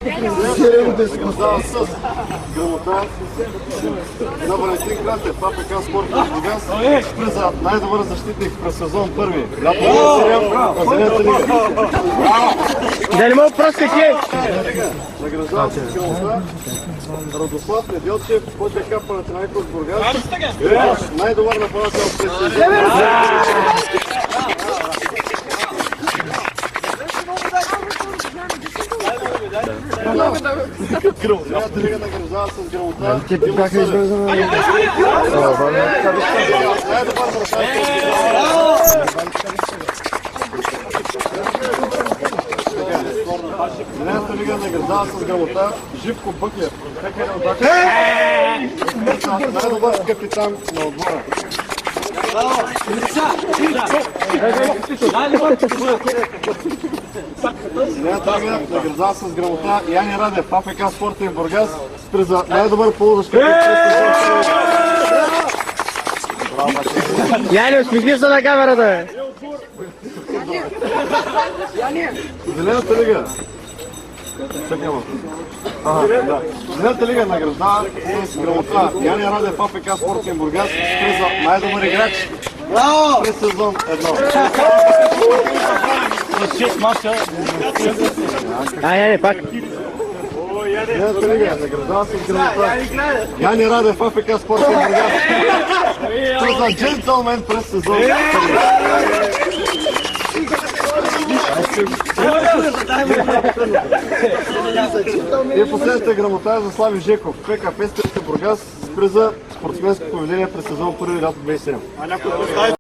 Награждава с грамота на Валентин Кратев, АПК Спорт Бургас, приз за най-добър защитник през сезон първи. Лятната серия, Бразилията лига. Да не мога просто Награждава с грамота Радослав Неделчев, ПТК Панатинаикос Бургас, най-добър нападател през сезон. Бразилията лига награждава с грамота. Те бяха избързани. Най-добър вратар. Бразилията лига награждава с грамота Живко Бъкев. Най-добър капитан на отбора. Бразилията лига награждава с грамота Яни Радев, АПК Спортен Бургас, с приза най-добър полузащитник. Яни, усмихни се на камерата. Зелената лига. Зелената лига награждава с грамота Яни Радев, АПК Спортен Бургас, с приза най-добър играч през сезон 1. Яни, пак. Зелената лига награждава с грамота Яни Радев, АПК Спортен Бургас, с приза джентълмен през сезон 1. И последната грамота е за Слави Жеков, ПК Пестерите Бургас, с приза спортсменско поведение през сезон 1 лято 2007.